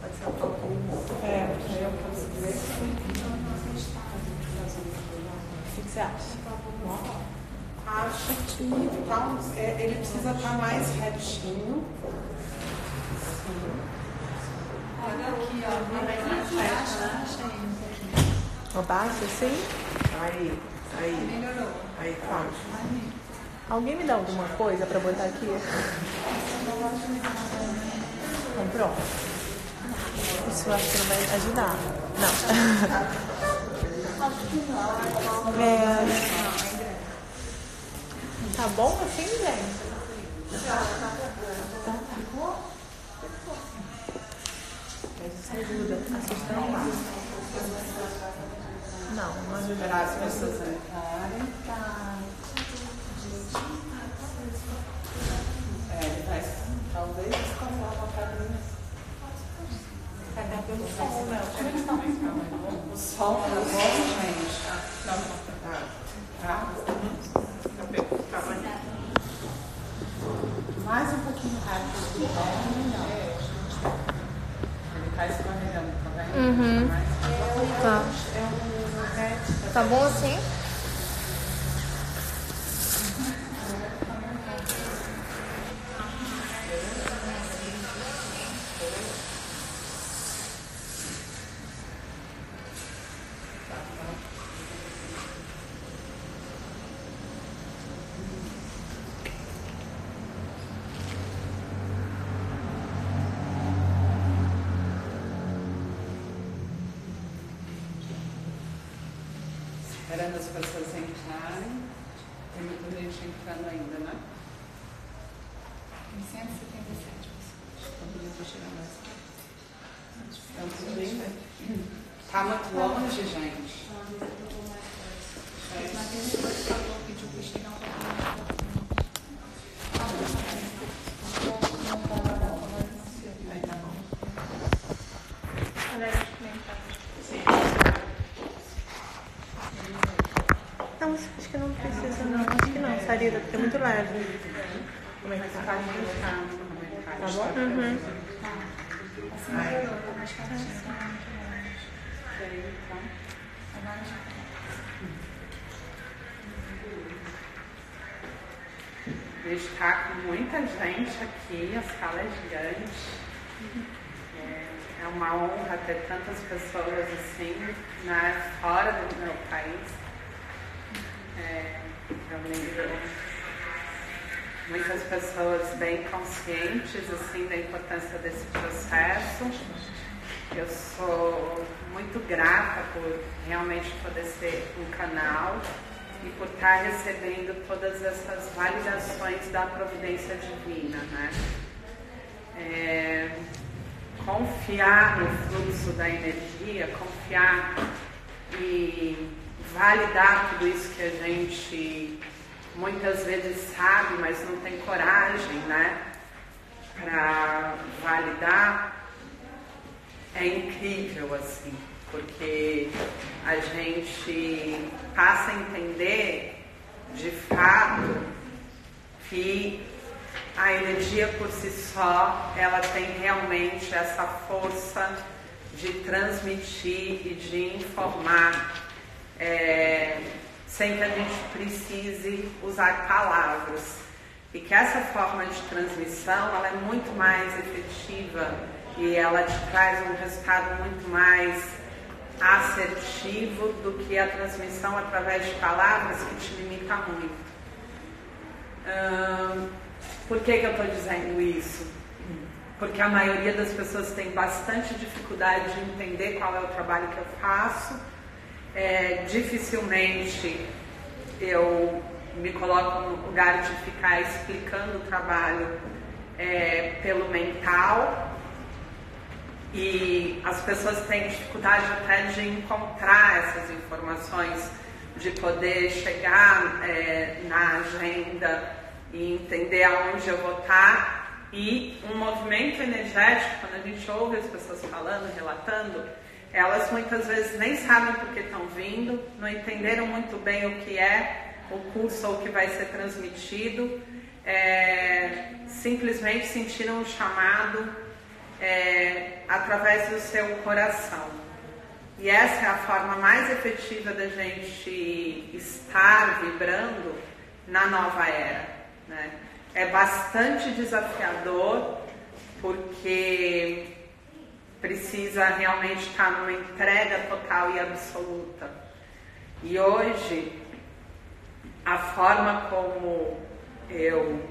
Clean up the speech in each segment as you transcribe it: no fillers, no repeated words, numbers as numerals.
Pode ser um pouquinho. Porque aí eu posso ver. O que você acha? Acho que tá, ele precisa estar mais retinho. Olha aqui, ó. Abaixa assim? Aí. Melhorou. Aí, tá. Alguém me dá alguma coisa pra botar aqui? Então, pronto. Isso eu acho que não vai ajudar. Não. Tá bom assim, gente? Tá bom? Isso ajuda. Assustando lá. Não ajuda. Esperar as pessoas entrarem. Ele vai talvez escovar uma carinha. Vai dar pelo sol, né? Como é que tá? O sol tá bom, gente? Tá? Mais um pouquinho rápido. Melhor. Ele tá escorregando, tá vendo? Tá. Tá bom assim? Esperando as pessoas entrarem. Tem muita gente entrando ainda, né? 177 pessoas. Vou tirar mais. Estão subindo. Tá muito longe, gente. Mas tem depois que falou, pediu pra chegar um pouquinho mais. Aí tá bom. Não, acho que não precisa não. Acho que não, Sarita, porque é muito leve. Como é que tá? Tá bom? Assim melhorou, tá mais quietinho. Agora já tá. Está com muita gente aqui, a sala é gigante. É uma honra ter tantas pessoas assim, fora do meu país. Realmente, muitas pessoas bem conscientes assim, da importância desse processo. Eu sou muito grata por realmente poder ser um canal e por estar recebendo todas essas validações da providência divina, né? Confiar no fluxo da energia, confiar e validar tudo isso que a gente muitas vezes sabe, mas não tem coragem, né? Para validar, é incrível, assim, porque a gente passa a entender de fato que a energia por si só, ela tem realmente essa força de transmitir e de informar, sem que a gente precise usar palavras. E que essa forma de transmissão, ela é muito mais efetiva e ela te traz um resultado muito mais assertivo do que a transmissão através de palavras que te limita muito. Por que eu estou dizendo isso? Porque a maioria das pessoas tem bastante dificuldade de entender qual é o trabalho que eu faço. Dificilmente eu me coloco no lugar de ficar explicando o trabalho pelo mental, e as pessoas têm dificuldade até de encontrar essas informações, de poder chegar na agenda e entender aonde eu vou estar. E um movimento energético, quando a gente ouve as pessoas falando, relatando, elas muitas vezes nem sabem por que estão vindo, não entenderam muito bem o que é o curso ou o que vai ser transmitido, simplesmente sentiram um chamado através do seu coração. E essa é a forma mais efetiva da gente estar vibrando na nova era, né? É bastante desafiador, porque precisa realmente estar numa entrega total e absoluta. E hoje, a forma como eu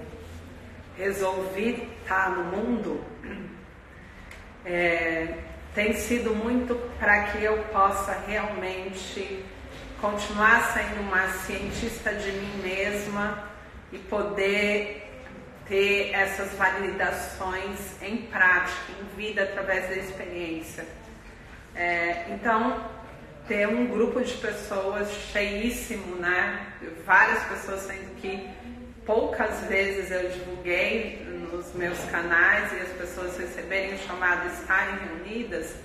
resolvi estar no mundo tem sido muito para que eu possa realmente continuar sendo uma cientista de mim mesma e poder ter essas validações em prática, em vida, através da experiência. Então, ter um grupo de pessoas cheíssimo, né? Várias pessoas, sendo que poucas vezes eu divulguei nos meus canais, e as pessoas receberem o chamado estarem reunidas,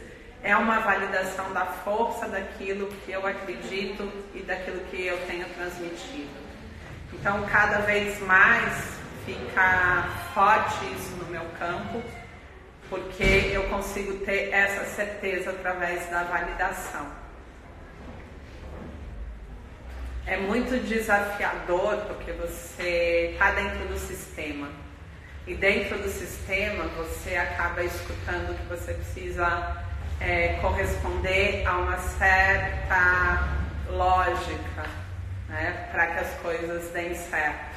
é uma validação da força daquilo que eu acredito e daquilo que eu tenho transmitido. Então, cada vez mais fica forte isso no meu campo, porque eu consigo ter essa certeza através da validação. É muito desafiador, porque você está dentro do sistema. E dentro do sistema, você acaba escutando que você precisa corresponder a uma certa lógica, né, para que as coisas deem certo.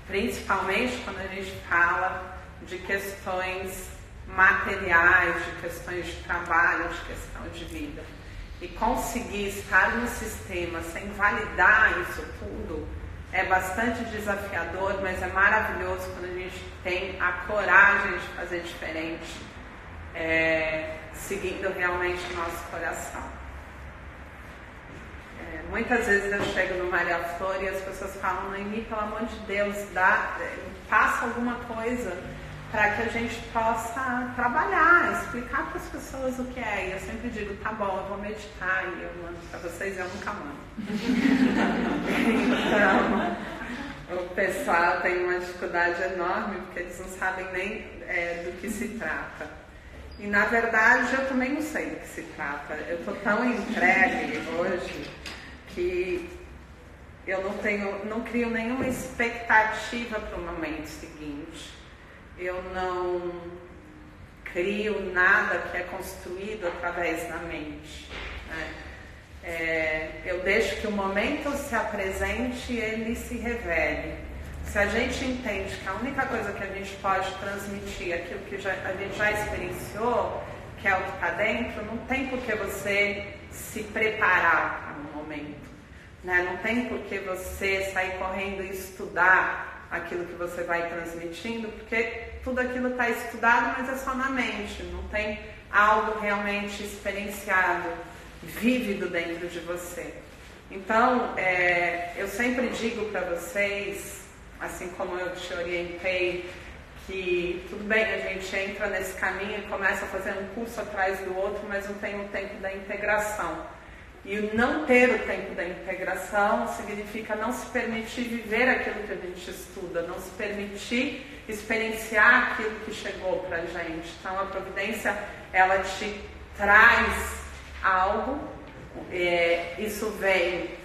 Principalmente quando a gente fala de questões materiais, de questões de trabalho, de questão de vida. E conseguir estar no sistema sem validar isso tudo é bastante desafiador, mas é maravilhoso quando a gente tem a coragem de fazer diferente, seguindo realmente o nosso coração. Muitas vezes eu chego no Maria Flor e as pessoas falam: Noemi, pelo amor de Deus, passa alguma coisa para que a gente possa trabalhar, explicar para as pessoas o que é. E eu sempre digo: tá bom, eu vou meditar e eu mando para vocês, eu nunca mando. Então, o pessoal tem uma dificuldade enorme, porque eles não sabem nem do que se trata. E na verdade eu também não sei do que se trata. Eu estou tão entregue hoje que eu não crio nenhuma expectativa para o momento seguinte. Eu não crio nada que é construído através da mente, né? Eu deixo que o momento se apresente e ele se revele. Se a gente entende que a única coisa que a gente pode transmitir é aquilo que a gente já experienciou, que é o que está dentro, não tem por que você se preparar para um momento, né? Não tem por que você sair correndo e estudar aquilo que você vai transmitindo, porque tudo aquilo está estudado, mas é só na mente, não tem algo realmente experienciado, vívido dentro de você. Então, eu sempre digo para vocês, assim como eu te orientei, que tudo bem, a gente entra nesse caminho e começa a fazer um curso atrás do outro, mas não tem o tempo da integração. E o não ter o tempo da integração significa não se permitir viver aquilo que a gente estuda, não se permitir experienciar aquilo que chegou para a gente. Então, a providência, ela te traz algo, isso vem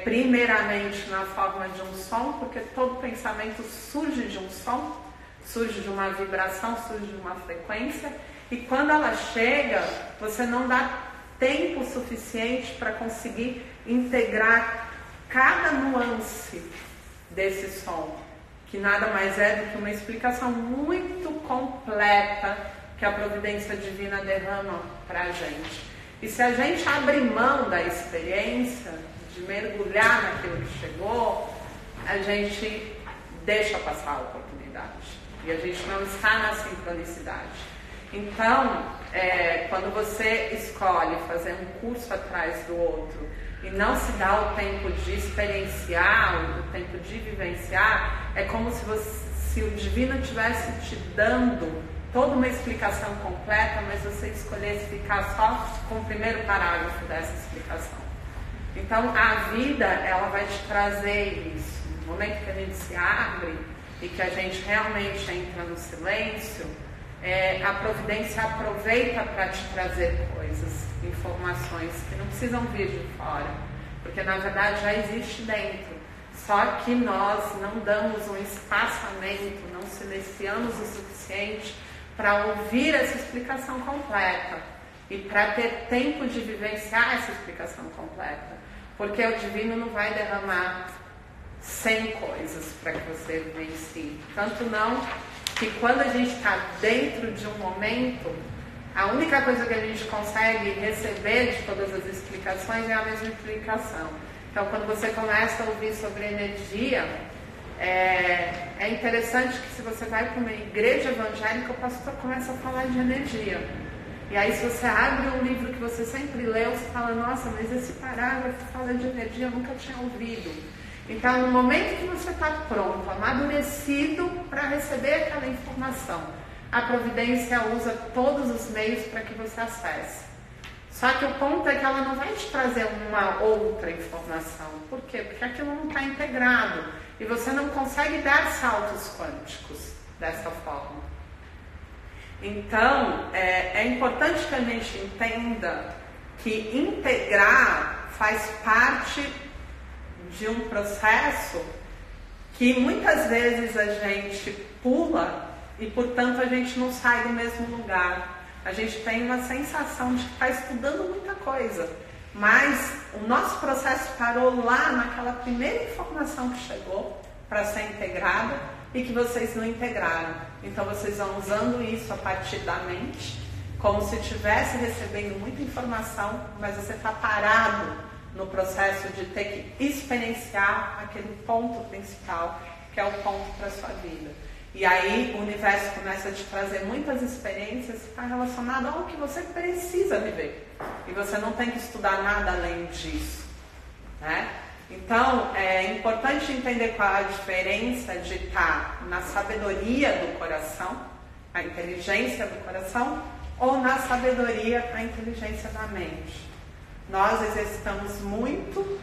primeiramente na forma de um som, porque todo pensamento surge de um som, surge de uma vibração, surge de uma frequência, e quando ela chega, você não dá tempo suficiente para conseguir integrar cada nuance desse som, que nada mais é do que uma explicação muito completa que a providência divina derrama para a gente. E se a gente abrir mão da experiência, de mergulhar naquilo que chegou, a gente deixa passar a oportunidade. E a gente não está na sincronicidade. Então, quando você escolhe fazer um curso atrás do outro e não se dá o tempo de experienciar, o tempo de vivenciar, é como se o divino estivesse te dando toda uma explicação completa, mas você escolhesse ficar só com o primeiro parágrafo dessa explicação. Então, a vida, ela vai te trazer isso. No momento que a gente se abre e que a gente realmente entra no silêncio, a providência aproveita para te trazer coisas, informações que não precisam vir de fora, porque na verdade já existe dentro, só que nós não damos um espaçamento, não silenciamos o suficiente para ouvir essa explicação completa e para ter tempo de vivenciar essa explicação completa, porque o divino não vai derramar 100 coisas para que você vivencie, tanto não que quando a gente está dentro de um momento, a única coisa que a gente consegue receber de todas as explicações é a mesma explicação. Então, quando você começa a ouvir sobre energia, é interessante que se você vai para uma igreja evangélica, o pastor começa a falar de energia. E aí, se você abre um livro que você sempre leu, você fala, nossa, mas esse parágrafo fala de energia, eu nunca tinha ouvido. Então, no momento que você está pronto, amadurecido para receber aquela informação, a providência usa todos os meios para que você acesse. Só que o ponto é que ela não vai te trazer uma outra informação. Por quê? Porque aquilo não está integrado. E você não consegue dar saltos quânticos dessa forma. Então, é importante que a gente entenda que integrar faz parte de um processo que muitas vezes a gente pula e, portanto, a gente não sai do mesmo lugar. A gente tem uma sensação de que está estudando muita coisa, mas o nosso processo parou lá naquela primeira informação que chegou para ser integrada e que vocês não integraram. Então vocês vão usando isso a partir da mente, como se estivesse recebendo muita informação, mas você está parado no processo de ter que experienciar aquele ponto principal, que é o ponto para a sua vida. E aí o universo começa a te trazer muitas experiências que estão relacionadas ao que você precisa viver. E você não tem que estudar nada além disso, né? Então, é importante entender qual a diferença de estar na sabedoria do coração, a inteligência do coração, ou na sabedoria, a inteligência da mente. Nós exercitamos muito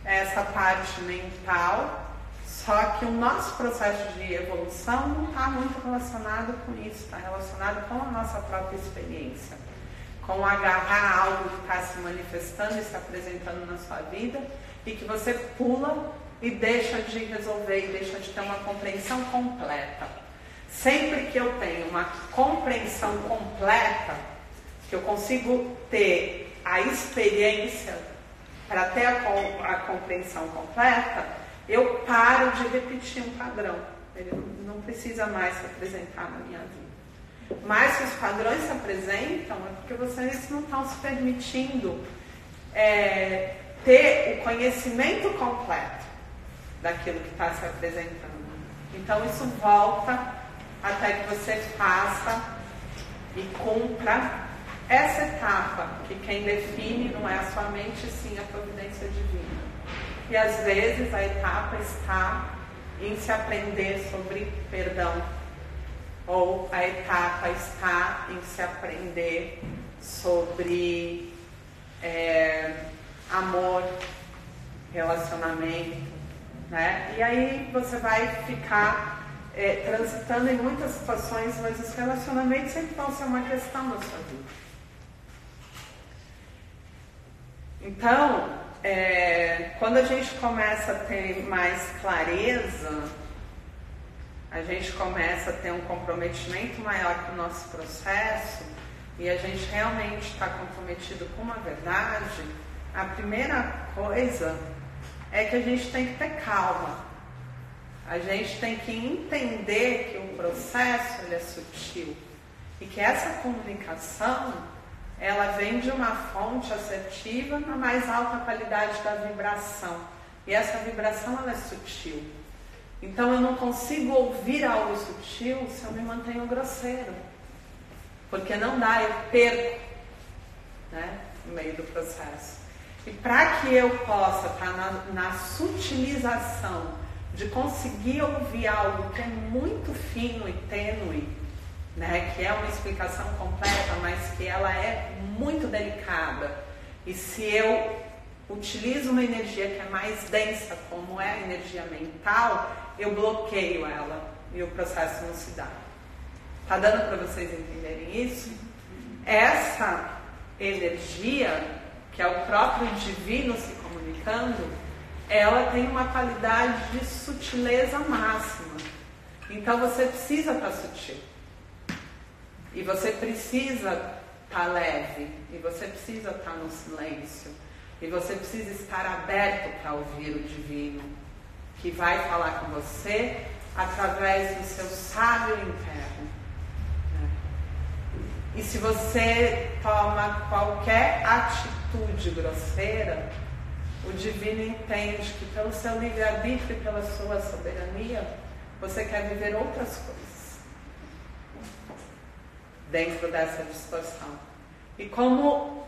essa parte mental, só que o nosso processo de evolução não está muito relacionado com isso, está relacionado com a nossa própria experiência, com agarrar algo que está se manifestando e se apresentando na sua vida e que você pula e deixa de resolver e deixa de ter uma compreensão completa. Sempre que eu tenho uma compreensão completa, que eu consigo ter a experiência para ter a compreensão completa, eu paro de repetir um padrão. Ele não precisa mais se apresentar na minha vida. Mas se os padrões se apresentam, é porque vocês não estão se permitindo ter o conhecimento completo daquilo que está se apresentando. Então isso volta até que você faça e cumpra essa etapa, que quem define não é a sua mente, sim a providência divina. E às vezes a etapa está em se aprender sobre perdão, ou a etapa está em se aprender sobre amor, relacionamento, né? E aí você vai ficar transitando em muitas situações, mas os relacionamentos sempre vão ser uma questão na sua vida. Então, quando a gente começa a ter mais clareza, a gente começa a ter um comprometimento maior com o nosso processo e a gente realmente está comprometido com uma verdade, a primeira coisa é que a gente tem que ter calma. A gente tem que entender que o processo ele é sutil e que essa comunicação ela vem de uma fonte assertiva na mais alta qualidade da vibração. E essa vibração ela é sutil. Então eu não consigo ouvir algo sutil se eu me mantenho grosseiro. Porque não dá, eu perco, né, no meio do processo. E para que eu possa estar na sutilização de conseguir ouvir algo que é muito fino e tênue, né, que é uma explicação completa, mas que ela é muito delicada. E se eu utilizo uma energia que é mais densa, como é a energia mental, eu bloqueio ela e o processo não se dá. Tá dando para vocês entenderem isso? Essa energia, que é o próprio divino se comunicando, ela tem uma qualidade de sutileza máxima. Então você precisa estar sutil. E você precisa estar leve. E você precisa estar no silêncio. E você precisa estar aberto para ouvir o divino, que vai falar com você através do seu sábio interno. E se você toma qualquer atitude grosseira, o divino entende que pelo seu livre-arbítrio e pela sua soberania, você quer viver outras coisas dentro dessa distorção. E como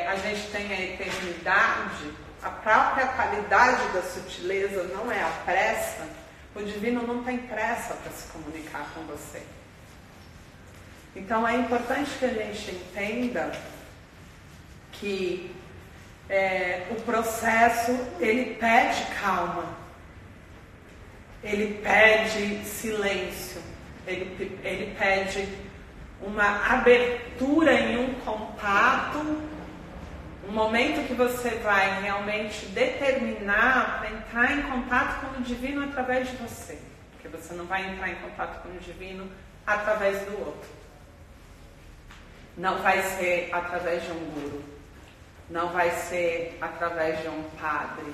a gente tem a eternidade, a própria qualidade da sutileza não é a pressa, o divino não tem pressa para se comunicar com você. Então é importante que a gente entenda que o processo, ele pede calma, ele pede silêncio, ele pede uma abertura em um contato, um momento que você vai realmente determinar para entrar em contato com o divino através de você, porque você não vai entrar em contato com o divino através do outro. Não vai ser através de um guru, não vai ser através de um padre,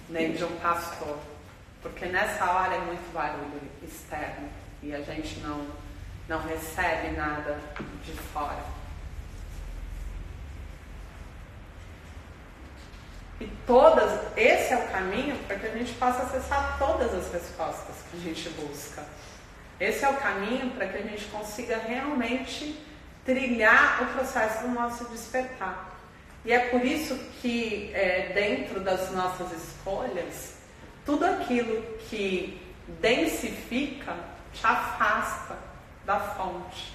nem de um pastor, porque nessa hora é muito barulho externo e a gente não recebe nada de fora. E esse é o caminho para que a gente possa acessar todas as respostas que a gente busca. Esse é o caminho para que a gente consiga realmente trilhar o processo do nosso despertar. E é por isso que dentro das nossas escolhas, tudo aquilo que densifica te afasta da fonte.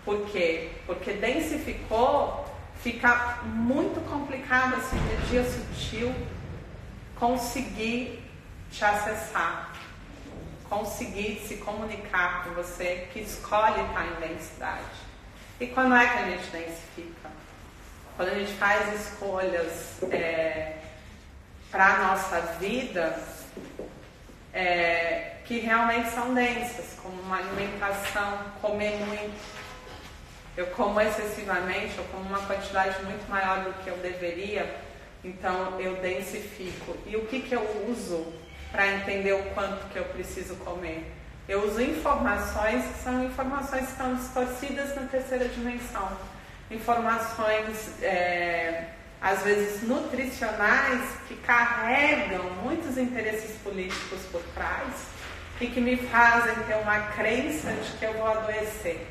Por quê? Porque densificou, fica muito complicado essa energia sutil conseguir te acessar, conseguir se comunicar com você que escolhe estar em densidade. E quando é que a gente densifica? Quando a gente faz escolhas para a nossa vida que realmente são densas, como uma alimentação, comer muito. Eu como excessivamente, eu como uma quantidade muito maior do que eu deveria, então eu densifico. E o que eu uso para entender o quanto que eu preciso comer? Eu uso informações que são informações que estão distorcidas na terceira dimensão. Informações, às vezes, nutricionais, que carregam muitos interesses políticos por trás e que me fazem ter uma crença de que eu vou adoecer,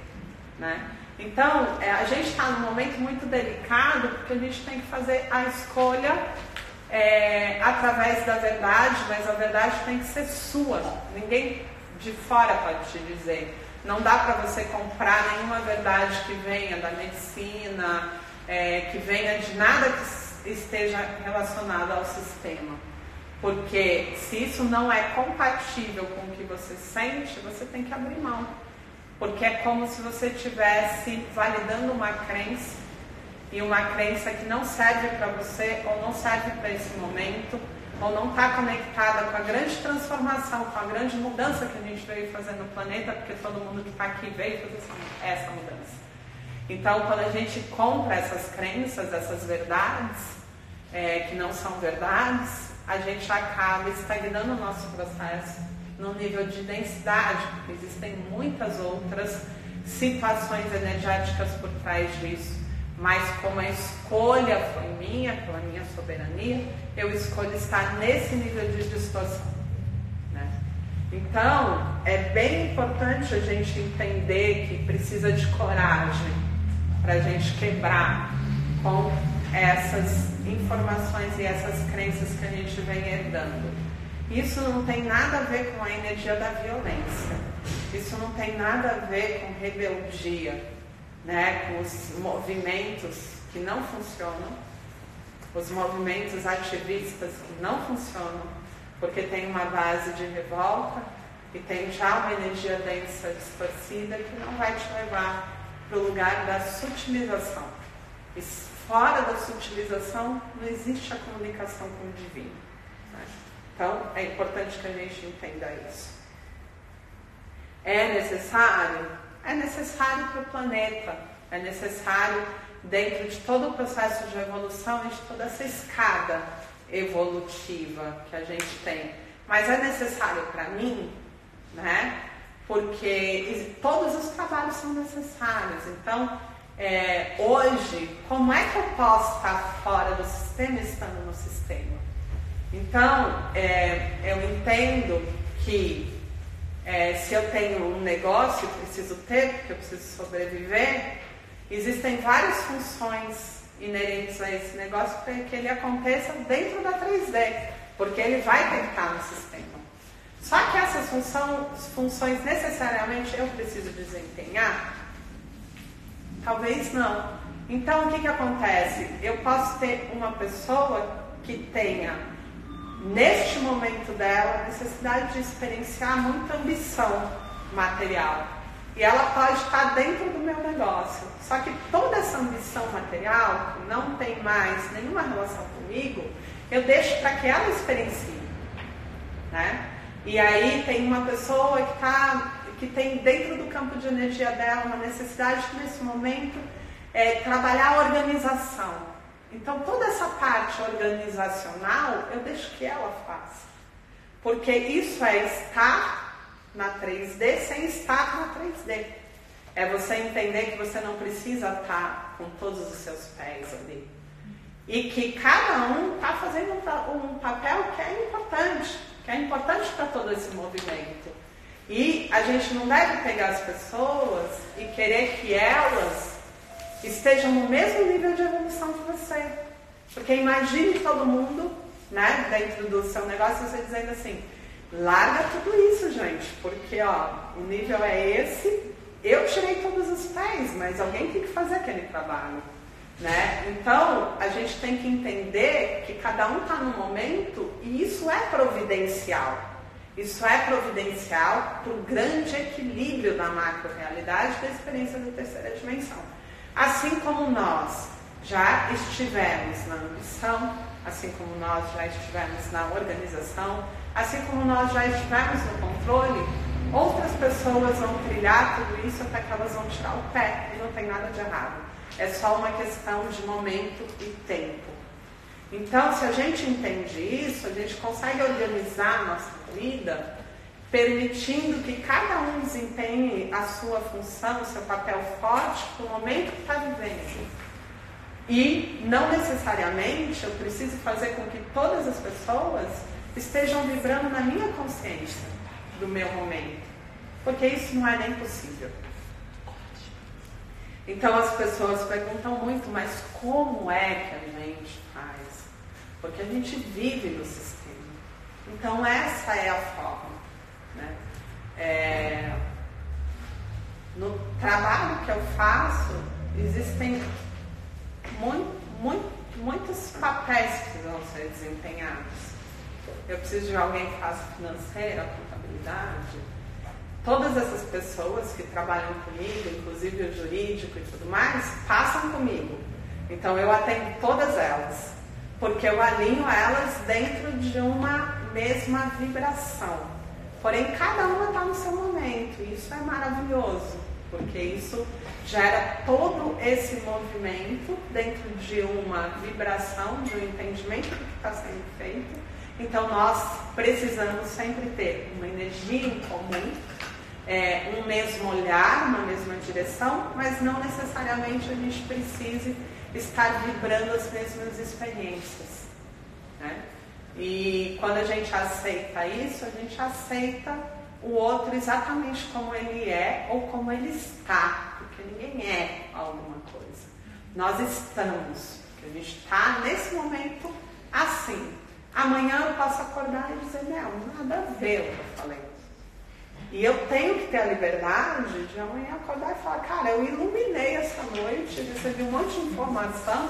né? Então, a gente está num momento muito delicado porque a gente tem que fazer a escolha através da verdade, mas a verdade tem que ser sua. Ninguém de fora pode te dizer. Não dá para você comprar nenhuma verdade que venha da medicina, que venha de nada que esteja relacionado ao sistema. Porque se isso não é compatível com o que você sente, você tem que abrir mão. Porque é como se você estivesse validando uma crença, e uma crença que não serve para você, ou não serve para esse momento, ou não está conectada com a grande transformação, com a grande mudança que a gente veio fazer no planeta, porque todo mundo que está aqui veio fazer essa mudança. Então, quando a gente compra essas crenças, essas verdades, que não são verdades, a gente acaba estagnando o nosso processo no nível de densidade, porque existem muitas outras situações energéticas por trás disso. Mas como a escolha foi minha, pela minha soberania, eu escolho estar nesse nível de distorção, né? Então, é bem importante a gente entender que precisa de coragem para a gente quebrar com essas informações e essas crenças que a gente vem herdando. Isso não tem nada a ver com a energia da violência. Isso não tem nada a ver com rebeldia, né? Com os movimentos que não funcionam, os movimentos ativistas que não funcionam, porque tem uma base de revolta, e tem já uma energia densa, distorcida, que não vai te levar para o lugar da sutilização. E fora da sutilização não existe a comunicação com o divino. Né? Então é importante que a gente entenda isso. É necessário? É necessário para o planeta, é necessário dentro de todo o processo de evolução e de toda essa escada evolutiva que a gente tem. Mas é necessário para mim, né? Porque todos os trabalhos são necessários. Então, hoje, como é que eu posso estar fora do sistema estando no sistema? Então, eu entendo que se eu tenho um negócio, eu preciso ter, porque eu preciso sobreviver, existem várias funções inerentes a esse negócio para que ele aconteça dentro da 3D, porque ele vai ter que estar no sistema. Só que essas funções necessariamente eu preciso desempenhar? Talvez não. Então o que acontece? Eu posso ter uma pessoa que tenha, neste momento dela, necessidade de experienciar muita ambição material. E ela pode estar dentro do meu negócio. Só que toda essa ambição material, que não tem mais nenhuma relação comigo, eu deixo para que ela experiencie. Né? E aí tem uma pessoa que tem dentro do campo de energia dela uma necessidade de, nesse momento, trabalhar a organização. Então toda essa parte organizacional eu deixo que ela faça. Porque isso é estar na 3D sem estar na 3D. É você entender que você não precisa estar com todos os seus pés ali. E que cada um está fazendo um papel que é importante para todo esse movimento. E a gente não deve pegar as pessoas e querer que elas estejam no mesmo nível de evolução que você. Porque imagine todo mundo, né, dentro do seu negócio, você dizendo assim: larga tudo isso, gente, porque o nível é esse, eu tirei todos os pés, mas alguém tem que fazer aquele trabalho. Né? Então, a gente tem que entender que cada um está num momento e isso é providencial. Isso é providencial para o grande equilíbrio da macro-realidade da experiência da terceira dimensão. Assim como nós já estivemos na ambição, assim como nós já estivemos na organização, assim como nós já estivemos no controle, outras pessoas vão trilhar tudo isso até que elas vão tirar o pé, e não tem nada de errado. É só uma questão de momento e tempo. Então, se a gente entende isso, a gente consegue organizar a nossa vida, permitindo que cada um desempenhe a sua função, o seu papel forte para o momento que está vivendo. E, não necessariamente, eu preciso fazer com que todas as pessoas estejam vibrando na minha consciência do meu momento. Porque isso não é nem possível. Então as pessoas perguntam muito, mas como é que a gente faz? Porque a gente vive no sistema. Então essa é a forma. Né? No trabalho que eu faço, existem muitos papéis que precisam ser desempenhados. Eu preciso de alguém que faça financeira, contabilidade. Todas essas pessoas que trabalham comigo, inclusive o jurídico e tudo mais, passam comigo. Então eu atendo todas elas, porque eu alinho elas dentro de uma mesma vibração. Porém, cada uma está no seu momento, e isso é maravilhoso, porque isso gera todo esse movimento dentro de uma vibração, de um entendimento do que está sendo feito. Então nós precisamos sempre ter uma energia em comum, um mesmo olhar, uma mesma direção, mas não necessariamente a gente precise estar vibrando as mesmas experiências. Né? E quando a gente aceita isso, a gente aceita o outro exatamente como ele é ou como ele está, porque ninguém é alguma coisa. Nós estamos, porque a gente está nesse momento assim. Amanhã eu posso acordar e dizer, não, nada a ver o que eu falei. E eu tenho que ter a liberdade de amanhã acordar e falar, cara, eu iluminei essa noite, recebi um monte de informação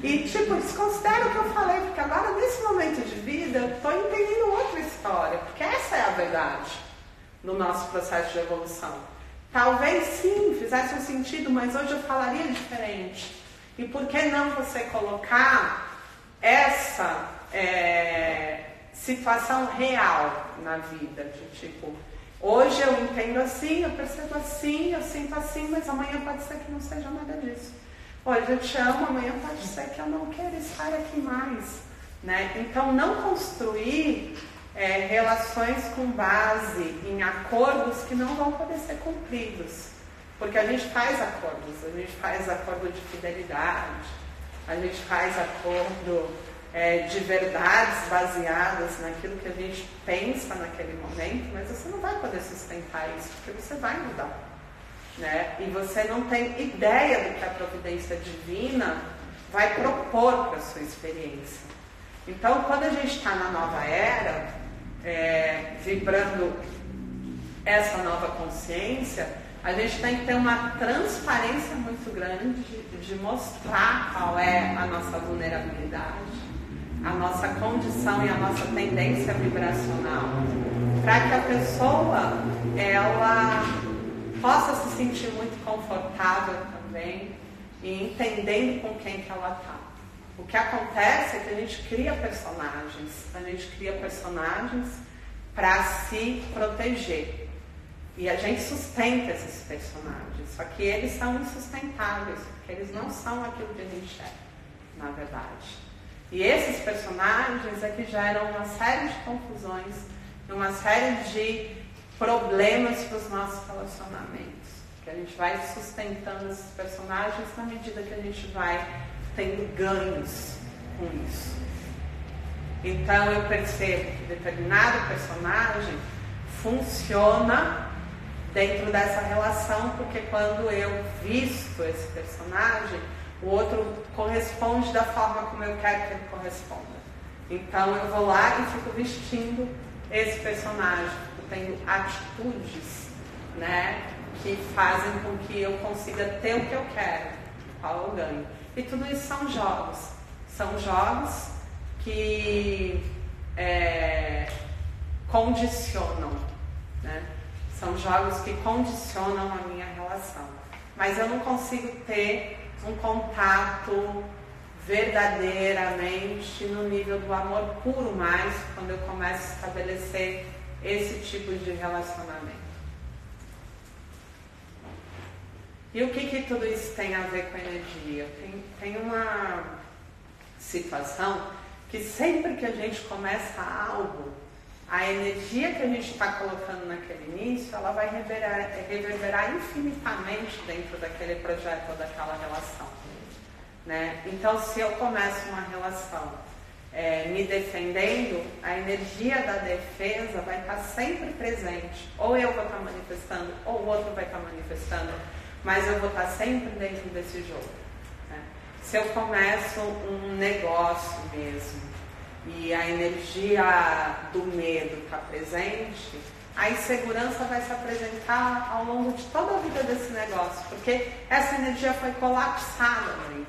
e, desconsidero o que eu falei, porque agora, nesse momento de vida, eu estou entendendo outra história, porque essa é a verdade. no nosso processo de evolução. Talvez sim, fizesse um sentido, mas hoje eu falaria diferente. E por que não você colocar essa situação real na vida? De tipo, hoje eu entendo assim, eu percebo assim, eu sinto assim, mas amanhã pode ser que não seja nada disso. Hoje eu te amo, amanhã pode ser que eu não queira estar aqui mais. Né? Então, não construir relações com base em acordos que não vão poder ser cumpridos. Porque a gente faz acordo de fidelidade, a gente faz acordo de verdades baseadas naquilo que a gente pensa naquele momento, mas você não vai poder sustentar isso, porque você vai mudar. Né? E você não tem ideia do que a providência divina vai propor para a sua experiência. Então, quando a gente está na nova era, vibrando essa nova consciência, a gente tem que ter uma transparência muito grande de mostrar qual é a nossa vulnerabilidade, a nossa condição e a nossa tendência vibracional, para que a pessoa ela possa se sentir muito confortável também e entendendo com quem que ela está. O que acontece é que a gente cria personagens para se proteger. E a gente sustenta esses personagens, só que eles são insustentáveis, porque eles não são aquilo que a gente é, na verdade. E esses personagens é que geram uma série de confusões, uma série de problemas para os nossos relacionamentos. Que a gente vai sustentando esses personagens na medida que a gente vai tendo ganhos com isso. Então eu percebo que determinado personagem funciona dentro dessa relação, porque quando eu visto esse personagem, o outro corresponde da forma como eu quero que ele corresponda. Então eu vou lá e fico vestindo esse personagem, eu tenho atitudes, né, que fazem com que eu consiga ter o que eu quero, qual eu ganho. E tudo isso são jogos que condicionam, né? São jogos que condicionam a minha relação. Mas eu não consigo ter um contato verdadeiramente no nível do amor puro mais quando eu começo a estabelecer esse tipo de relacionamento. E o que tudo isso tem a ver com energia? Tem uma situação que sempre que a gente começa algo, a energia que a gente está colocando naquele início, ela vai reverberar infinitamente dentro daquele projeto ou daquela relação. Né? Então, se eu começo uma relação me defendendo, a energia da defesa vai estar sempre presente. Ou eu vou estar manifestando, ou o outro vai estar manifestando, mas eu vou estar sempre dentro desse jogo. Né? Se eu começo um negócio mesmo, e a energia do medo está presente, a insegurança vai se apresentar ao longo de toda a vida desse negócio, porque essa energia foi colapsada dentro,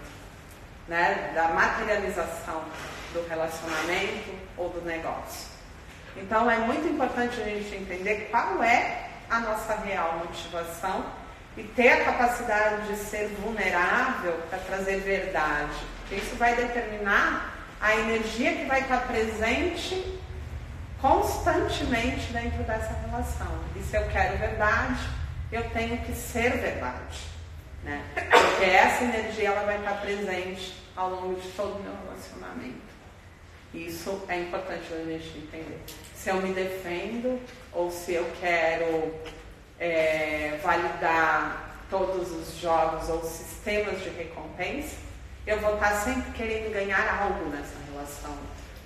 né, da materialização do relacionamento ou do negócio. Então é muito importante a gente entender qual é a nossa real motivação e ter a capacidade de ser vulnerável para trazer verdade, porque isso vai determinar a energia que vai estar presente constantemente dentro dessa relação. E se eu quero verdade, eu tenho que ser verdade. Né? Porque essa energia ela vai estar presente ao longo de todo o meu relacionamento. Isso é importante a gente entender. Se eu me defendo ou se eu quero validar todos os jogos ou sistemas de recompensa, eu vou estar sempre querendo ganhar algo nessa relação.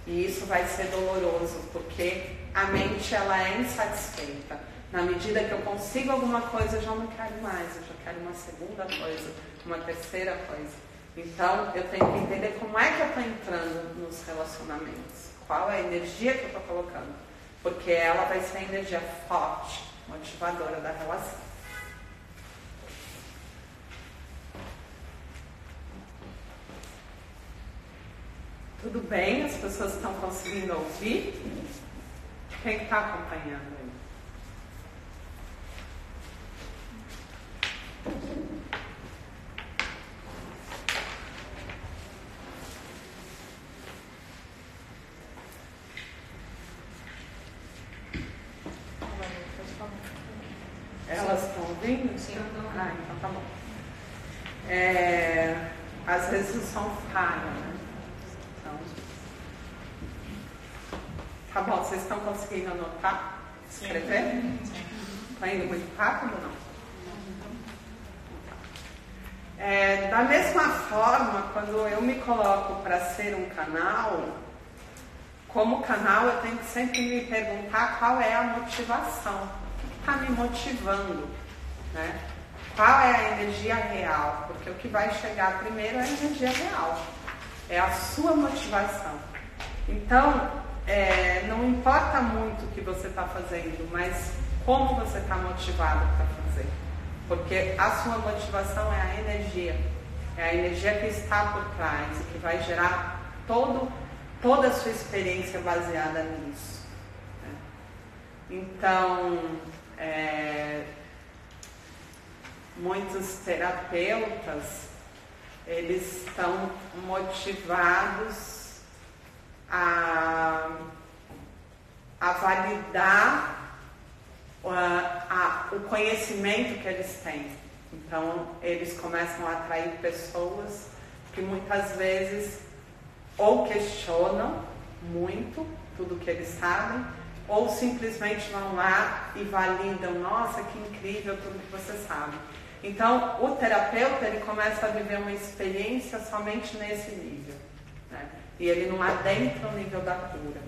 E isso vai ser doloroso, porque a mente ela é insatisfeita. Na medida que eu consigo alguma coisa, eu já não quero mais, eu já quero uma segunda coisa, uma terceira coisa. Então, eu tenho que entender como é que eu estou entrando nos relacionamentos. Qual é a energia que eu estou colocando. Porque ela vai ser a energia forte, motivadora da relação. Tudo bem? As pessoas estão conseguindo ouvir? Quem está acompanhando aí? Ah, então tá bom. Às vezes o som falha, né? Então, tá bom, vocês estão conseguindo anotar? Escrever? Está indo muito rápido ou não? Da mesma forma, quando eu me coloco para ser um canal, como canal eu tenho que sempre me perguntar qual é a motivação, o que está me motivando, né? Qual é a energia real, porque o que vai chegar primeiro é a energia real, é a sua motivação. Então, não importa muito o que você está fazendo, mas como você está motivado para fazer. Porque a sua motivação é a energia que está por trás e que vai gerar toda a sua experiência baseada nisso, né? Então, muitos terapeutas, eles estão motivados a validar o conhecimento que eles têm. Então, eles começam a atrair pessoas que muitas vezes ou questionam muito tudo que eles sabem, ou simplesmente vão lá e validam, nossa, que incrível tudo que você sabe. Então, o terapeuta, ele começa a viver uma experiência somente nesse nível, né? E ele não adentra o nível da cura.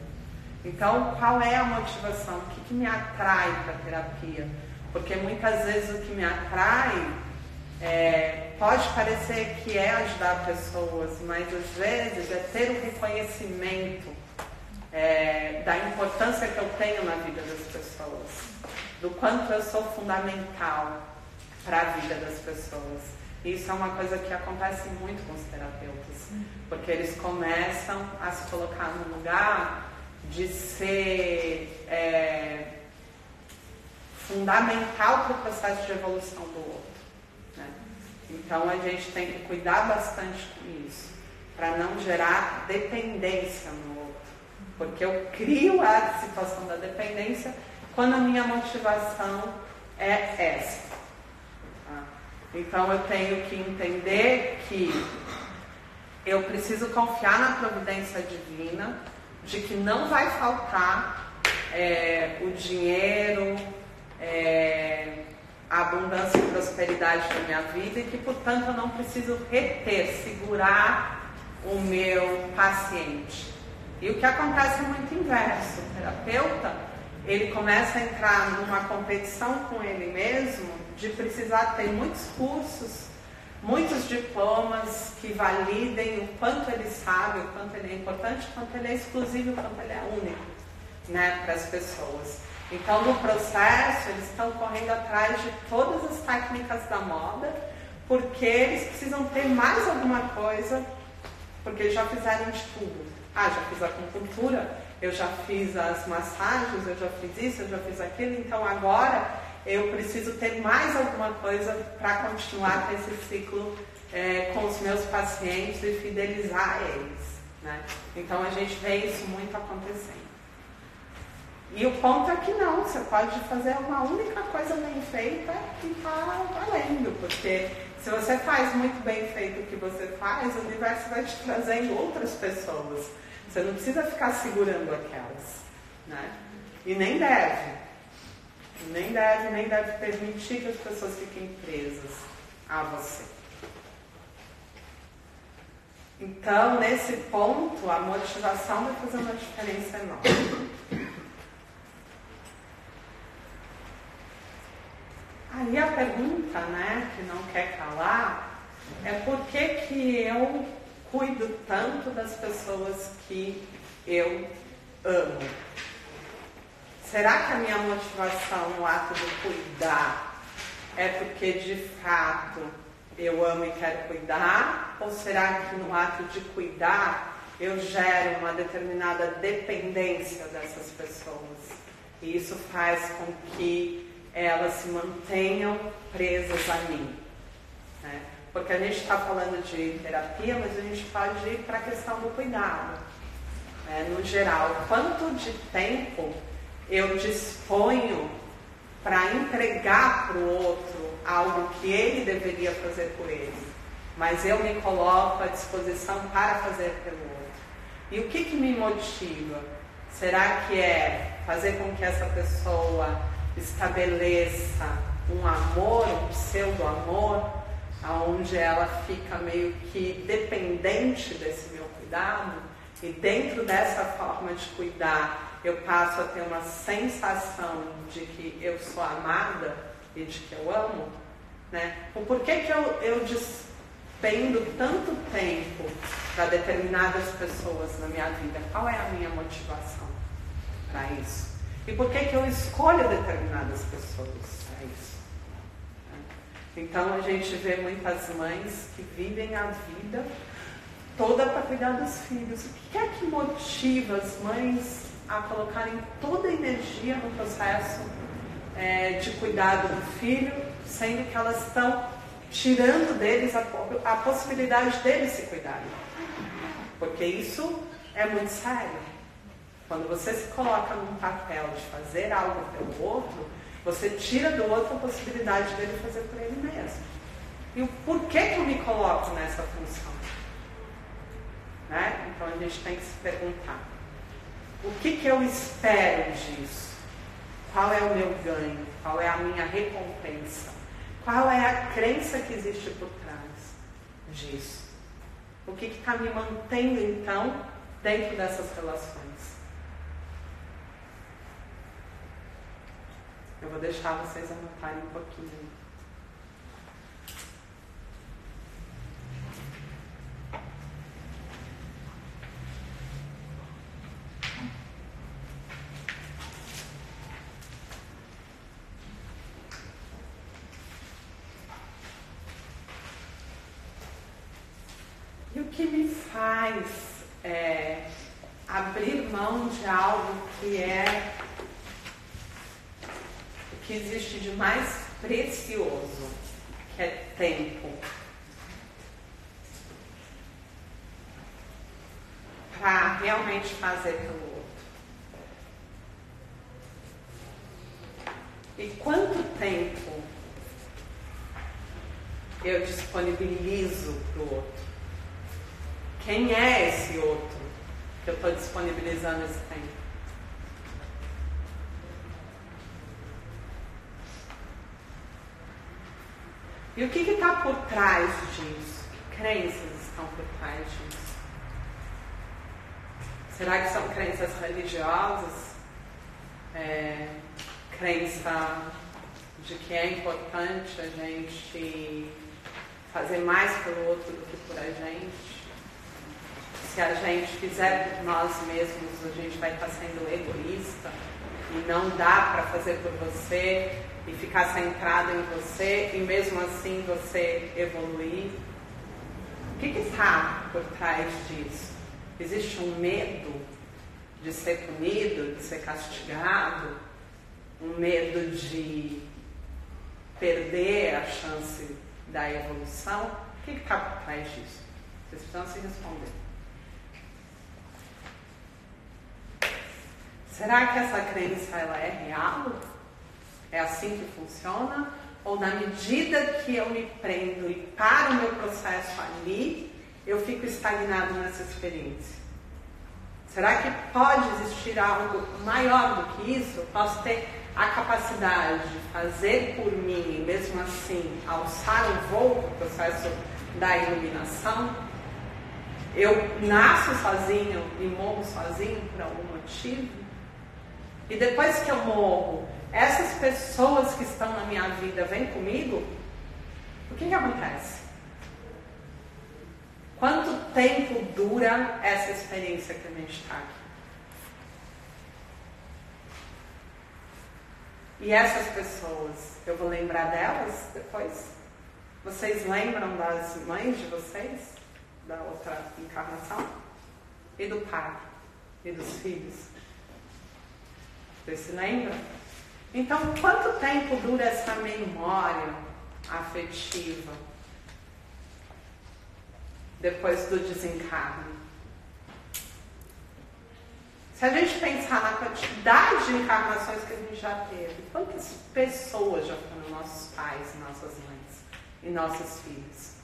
Então, qual é a motivação? O que me atrai para a terapia? Porque muitas vezes o que me atrai pode parecer que é ajudar pessoas, mas às vezes é ter o reconhecimento da importância que eu tenho na vida das pessoas, do quanto eu sou fundamental para a vida das pessoas. E isso é uma coisa que acontece muito com os terapeutas, porque eles começam a se colocar no lugar de ser fundamental para o processo de evolução do outro, né? Então a gente tem que cuidar bastante com isso, para não gerar dependência no outro, porque eu crio a situação da dependência quando a minha motivação é essa, tá? Então eu tenho que entender que eu preciso confiar na providência divina, de que não vai faltar o dinheiro, a abundância e prosperidade da minha vida, e que, portanto, eu não preciso segurar o meu paciente. E o que acontece é muito inverso. O terapeuta, ele começa a entrar numa competição com ele mesmo, de precisar ter muitos cursos, muitos diplomas que validem o quanto ele sabe, o quanto ele é importante, o quanto ele é exclusivo, o quanto ele é único, né, para as pessoas. Então, no processo, eles estão correndo atrás de todas as técnicas da moda, porque eles precisam ter mais alguma coisa, porque eles já fizeram de tudo. Já fiz a acupuntura, eu já fiz as massagens, eu já fiz isso, eu já fiz aquilo, então agora eu preciso ter mais alguma coisa para continuar com esse ciclo com os meus pacientes e fidelizar eles, né? Então a gente vê isso muito acontecendo. E o ponto é que não, você pode fazer uma única coisa bem feita e está valendo, porque se você faz muito bem feito o que você faz, o universo vai te trazendo outras pessoas. Você não precisa ficar segurando aquelas, né? E nem deve permitir que as pessoas fiquem presas a você. Então, nesse ponto, a motivação vai fazer uma diferença enorme. Aí a pergunta, né, que não quer calar, é por que eu cuido tanto das pessoas que eu amo? Será que a minha motivação no ato de cuidar é porque de fato eu amo e quero cuidar? Ou será que no ato de cuidar eu gero uma determinada dependência dessas pessoas? E isso faz com que elas se mantenham presas a mim, né? Porque a gente está falando de terapia, mas a gente pode ir para a questão do cuidado, no geral. Quanto de tempo eu disponho para entregar para o outro algo que ele deveria fazer por ele, mas eu me coloco à disposição para fazer pelo outro. E o que me motiva? Será que é fazer com que essa pessoa estabeleça um amor, um pseudo-amor, onde ela fica meio que dependente desse meu cuidado? E dentro dessa forma de cuidar, eu passo a ter uma sensação de que eu sou amada e de que eu amo, né? O porquê que eu despendo tanto tempo para determinadas pessoas na minha vida? Qual é a minha motivação para isso? E por que eu escolho determinadas pessoas para isso? Então a gente vê muitas mães que vivem a vida toda para cuidar dos filhos. O que é que motiva as mães a colocarem toda a energia no processo de cuidado do filho, sendo que elas estão tirando deles a possibilidade deles se cuidarem? Porque isso é muito sério. Quando você se coloca num papel de fazer algo pelo outro, você tira do outro a possibilidade dele fazer por ele mesmo. E o porquê que eu me coloco nessa função? Né? Então a gente tem que se perguntar: o que eu espero disso? Qual é o meu ganho? Qual é a minha recompensa? Qual é a crença que existe por trás disso? O que está me mantendo, então, dentro dessas relações? Eu vou deixar vocês anotarem um pouquinho. E o que me faz abrir mão de algo que existe de mais precioso, que é tempo, para realmente fazer pelo outro? E quanto tempo eu disponibilizo para o outro? Quem é esse outro que eu estou disponibilizando esse tempo? E o que está por trás disso? Que crenças estão por trás disso? Será que são crenças religiosas? Crença de que é importante a gente fazer mais pelo outro do que por a gente? Se a gente fizer por nós mesmos, a gente vai estar sendo egoísta e não dá para fazer por você e ficar centrado em você e mesmo assim você evoluir? O que está por trás disso? Existe um medo de ser punido, de ser castigado, um medo de perder a chance da evolução? O que está por trás disso? Vocês precisam se responder. Será que essa crença ela é real? É assim que funciona? Ou na medida que eu me prendo e paro o meu processo ali, eu fico estagnado nessa experiência? Será que pode existir algo maior do que isso? Eu posso ter a capacidade de fazer por mim e mesmo assim alçar o voo no processo da iluminação? Eu nasço sozinho e morro sozinho por algum motivo? E depois que eu morro, essas pessoas que estão na minha vida vêm comigo? O que acontece? Quanto tempo dura essa experiência que a gente está aqui? E essas pessoas, eu vou lembrar delas depois? Vocês lembram das mães de vocês? Da outra encarnação? E do pai? E dos filhos? Vocês se lembram? Então, quanto tempo dura essa memória afetiva depois do desencarne? Se a gente pensar na quantidade de encarnações que a gente já teve, quantas pessoas já foram nossos pais, nossas mães e nossos filhos?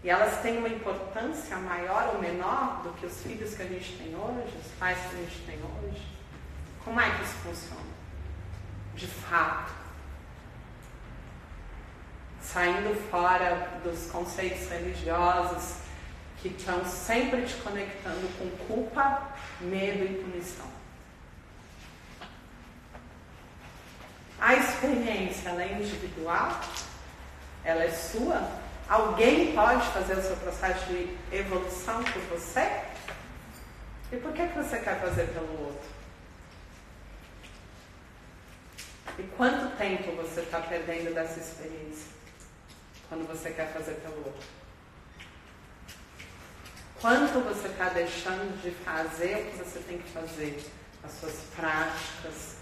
E elas têm uma importância maior ou menor do que os filhos que a gente tem hoje, os pais que a gente tem hoje? Como é que isso funciona? De fato. Saindo fora dos conceitos religiosos que estão sempre te conectando com culpa, medo e punição. A experiência, ela é individual? Ela é sua? Alguém pode fazer o seu processo de evolução por você? E por que você quer fazer pelo outro? E quanto tempo você está perdendo dessa experiência quando você quer fazer pelo outro? Quanto você está deixando de fazer o que você tem que fazer? As suas práticas,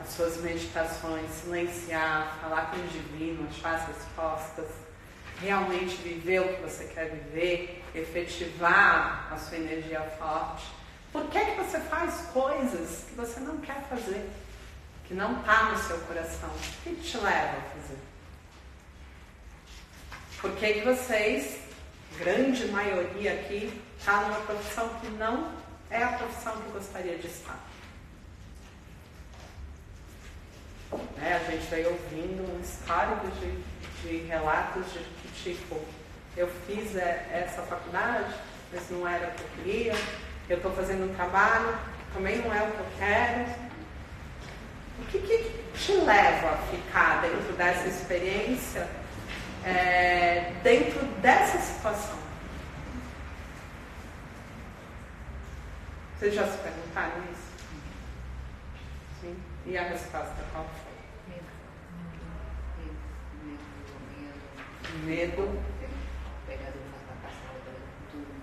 as suas meditações, silenciar, falar com o divino, achar as respostas, realmente viver o que você quer viver, efetivar a sua energia forte. Por que você faz coisas que você não quer fazer? Que não está no seu coração? O que te leva a fazer? Por que vocês, grande maioria aqui, está numa profissão que não é a profissão que gostaria de estar? A gente veio ouvindo um histórico de relatos de que, tipo, eu fiz essa faculdade, mas não era o que eu queria, eu estou fazendo um trabalho, também não é o que eu quero. O que te leva a ficar dentro dessa experiência, dentro dessa situação? Vocês já se perguntaram isso? Sim? E a resposta qual foi? Medo. Pegador da passada do futuro.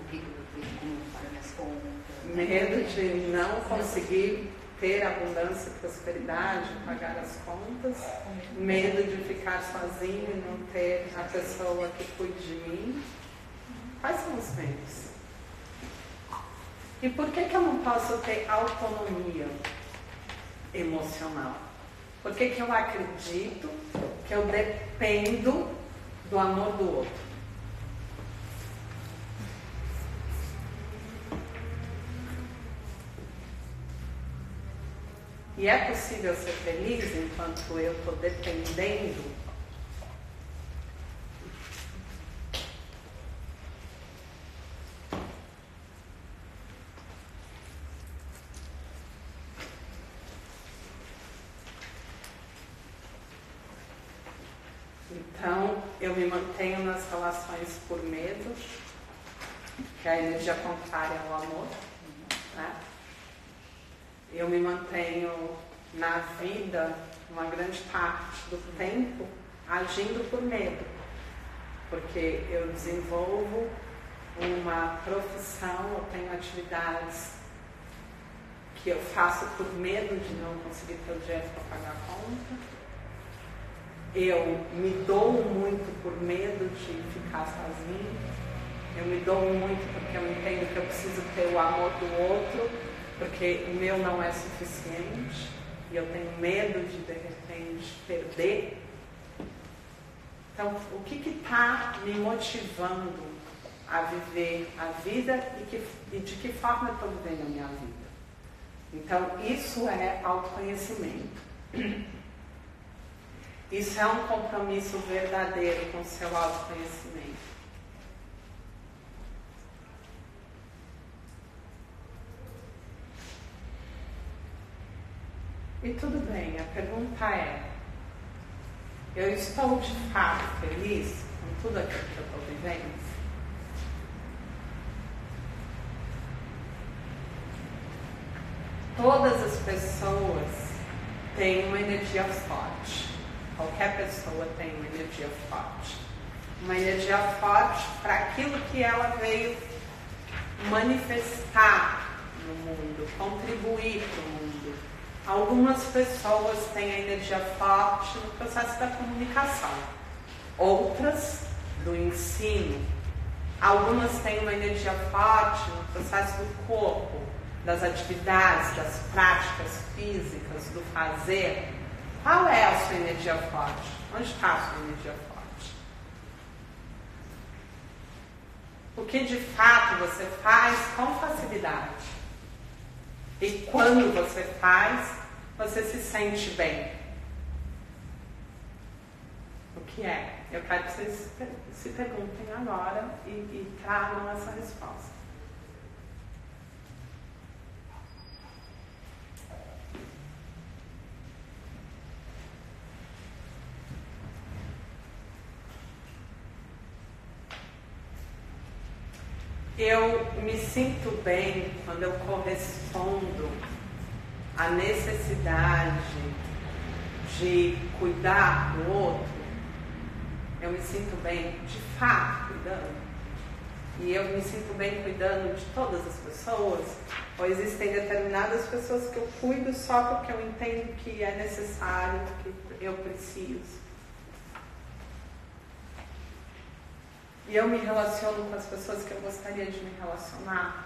O que eu fiz, como para minhas contas. Medo de não conseguir ter abundância e prosperidade, pagar as contas. Medo de ficar sozinho e não ter a pessoa que cuide de mim. Quais são os medos? E por que eu não posso ter autonomia emocional? Por que eu acredito que eu dependo do amor do outro? E é possível ser feliz enquanto eu estou dependendo? Então, eu me mantenho nas relações por medo, que é a energia contrária ao amor, né? Eu me mantenho na vida, uma grande parte do tempo, agindo por medo, porque eu desenvolvo uma profissão, eu tenho atividades que eu faço por medo de não conseguir ter o dinheiro para pagar a conta. Eu me dou muito por medo de ficar sozinho. Eu me dou muito porque eu entendo que eu preciso ter o amor do outro, porque o meu não é suficiente. E eu tenho medo de repente, perder. Então, o que está me motivando a viver a vida e de que forma eu estou vivendo a minha vida? Então, isso é autoconhecimento. Isso é um compromisso verdadeiro com o seu autoconhecimento. E tudo bem, a pergunta é: eu estou de fato feliz com tudo aquilo que eu estou vivendo? Todas as pessoas têm uma energia forte. Qualquer pessoa tem uma energia forte. Uma energia forte para aquilo que ela veio manifestar no mundo, contribuir para o mundo. Algumas pessoas têm a energia forte no processo da comunicação, outras do ensino. Algumas têm uma energia forte no processo do corpo, das atividades, das práticas físicas, do fazer, qual é a sua energia forte? Onde está a sua energia forte? O que de fato você faz com facilidade? E quando você faz, você se sente bem? O que é? Eu quero que vocês se perguntem agora e tragam essa resposta. Eu me sinto bem quando eu correspondo à necessidade de cuidar do outro. Eu me sinto bem de fato cuidando. E eu me sinto bem cuidando de todas as pessoas. Ou existem determinadas pessoas que eu cuido só porque eu entendo que é necessário, que eu preciso. E eu me relaciono com as pessoas que eu gostaria de me relacionar.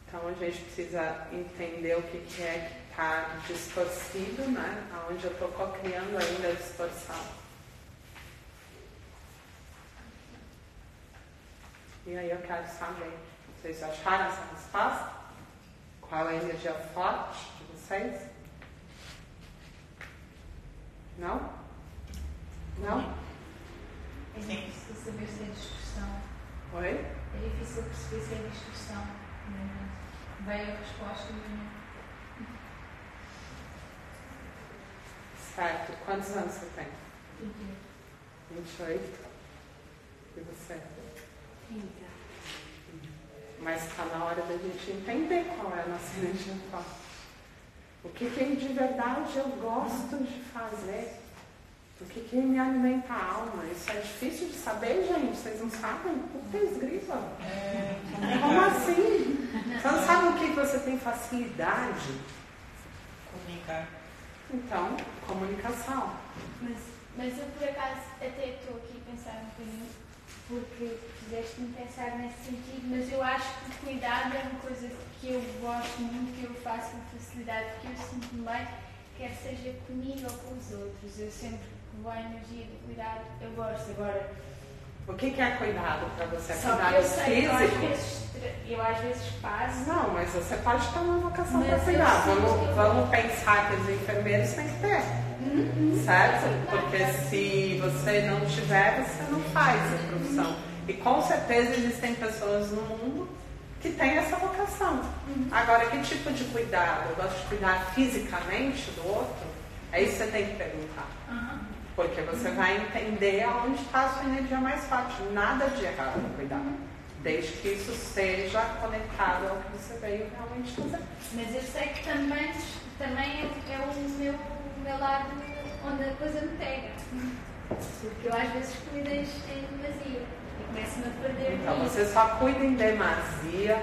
Então a gente precisa entender o que é que está distorcido, né? Onde eu estou co-criando ainda a distorção. E aí eu quero saber, vocês acharam essa resposta? Qual é a energia forte de vocês? Não? Não? É difícil saber se é distorção. Oi? É difícil perceber se é distorção. Veio a resposta e não. Certo. Quantos anos você tem? 28. 28. E você? 30. Mas está na hora da gente entender qual é a nossa energia forte. O que de verdade eu gosto de fazer. O que me alimenta a alma. Isso é difícil de saber, gente. Vocês não sabem? Putz, grila. Como assim? Você não sabe o que você tem facilidade? Comunicar. Então, comunicação. Mas eu por acaso até estou aqui a pensar um bocadinho, porque fizeste-me pensar nesse sentido, mas eu acho que cuidado é uma coisa que eu gosto muito, que eu faço com facilidade, porque eu sinto-me bem, quer seja comigo ou com os outros. Eu sempre que vou à energia de cuidado, eu gosto. Agora, o que é cuidado para você? só Cuidado que eu sei físico? que eu às vezes faço. Não, mas você pode ter uma vocação Mas para eu cuidar. sinto Vamos pensar que os enfermeiros têm que ter. Certo? Porque se você não tiver, você não faz a profissão. E com certeza existem pessoas no mundo que têm essa vocação. Agora, que tipo de cuidado? Eu gosto de cuidar fisicamente do outro? É isso que você tem que perguntar. Porque você vai entender aonde está a sua energia mais forte. Nada de errado no cuidado. Desde que isso seja conectado ao que você veio realmente fazer. Mas eu sei que também é o meu lado onde a coisa me pega. Porque eu às vezes cuido em demasia e começo-me a perder. Então você só cuida em demasia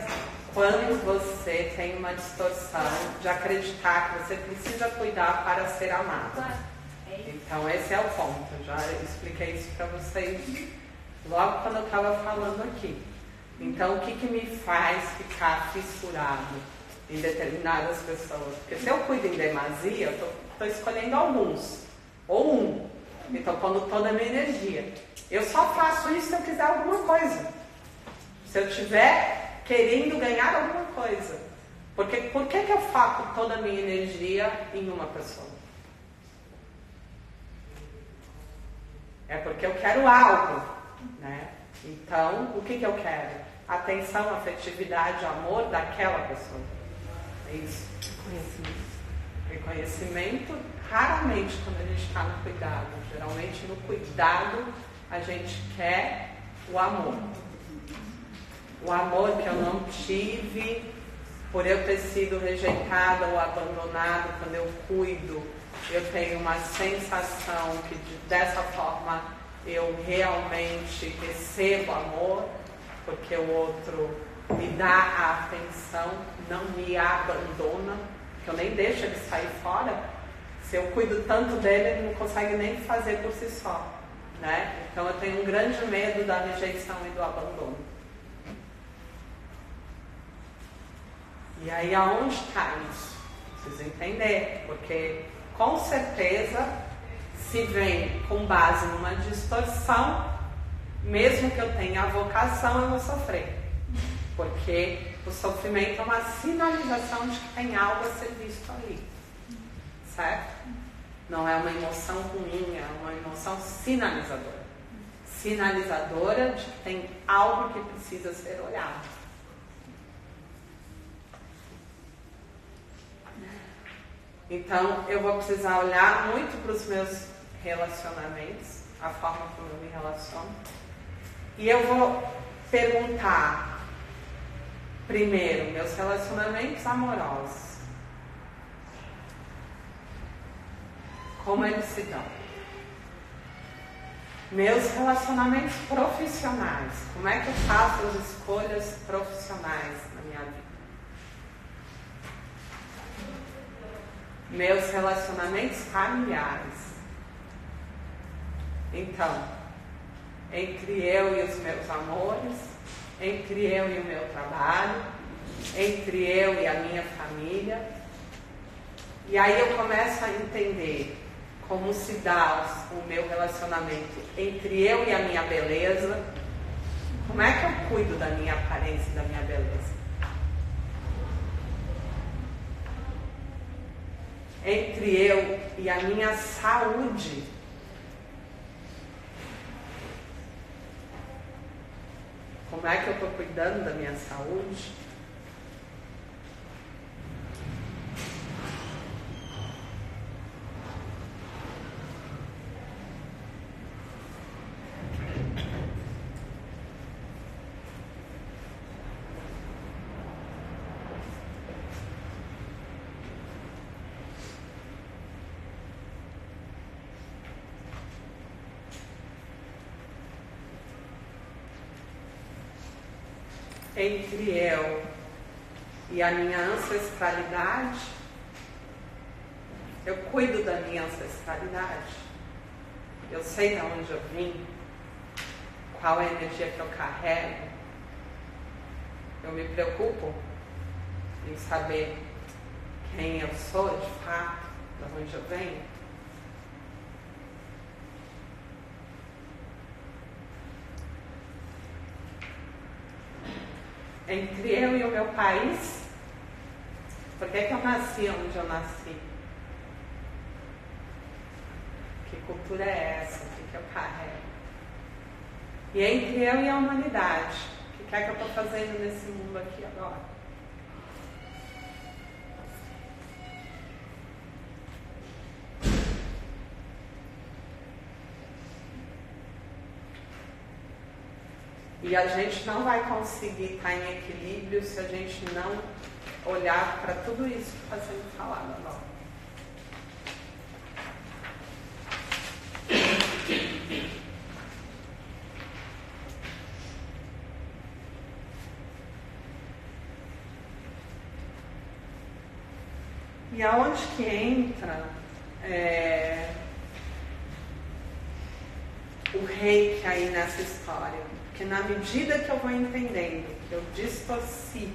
quando você tem uma distorção de acreditar que você precisa cuidar para ser amado. Claro, é isso. Então esse é o ponto. Eu já expliquei isso para vocês logo quando eu estava falando aqui. Então o que me faz ficar fissurado em determinadas pessoas? Porque se eu cuido em demasia, eu estou escolhendo alguns, ou um. Então pondo toda a minha energia. Eu só faço isso se eu quiser alguma coisa. Se eu estiver querendo ganhar alguma coisa. Porque por que eu foco toda a minha energia em uma pessoa? É porque eu quero algo, né? Então, o que eu quero? Atenção, afetividade, amor daquela pessoa. É isso. Reconhecimento, raramente quando a gente está no cuidado. Geralmente no cuidado a gente quer o amor. O amor que eu não tive por eu ter sido rejeitada ou abandonada. Quando eu cuido, eu tenho uma sensação que dessa forma eu realmente recebo amor. porque o outro me dá a atenção, não me abandona, que eu nem deixo ele sair fora. Se eu cuido tanto dele, ele não consegue nem fazer por si só, né? Então eu tenho um grande medo da rejeição e do abandono. E aí aonde está isso? Preciso entender, porque com certeza se vem com base numa distorção, mesmo que eu tenha a vocação, eu vou sofrer. Porque o sofrimento é uma sinalização de que tem algo a ser visto ali. Certo? Não é uma emoção ruim, é uma emoção sinalizadora. Sinalizadora de que tem algo que precisa ser olhado. Então, eu vou precisar olhar muito para os meus relacionamentos, a forma como eu me relaciono. E eu vou perguntar, primeiro, meus relacionamentos amorosos. Como eles se dão? Meus relacionamentos profissionais. Como é que eu faço as escolhas profissionais na minha vida? Meus relacionamentos familiares. Então, entre eu e os meus amores, entre eu e o meu trabalho, entre eu e a minha família. E aí eu começo a entender como se dá o meu relacionamento entre eu e a minha beleza. Como é que eu cuido da minha aparência e da minha beleza? Entre eu e a minha saúde. Como é que eu estou cuidando da minha saúde? Entre eu e a minha ancestralidade, eu cuido da minha ancestralidade, eu sei de onde eu vim, qual é a energia que eu carrego, eu me preocupo em saber quem eu sou de fato, de onde eu venho. Entre eu e o meu país, por que eu nasci onde eu nasci? Que cultura é essa? O que eu carrego? E entre eu e a humanidade, o que é que eu estou fazendo nesse mundo aqui agora? E a gente não vai conseguir estar em equilíbrio se a gente não olhar para tudo isso que está sendo falado agora. E aonde que entra o reiki aí nessa história? Porque na medida que eu vou entendendo que eu distorci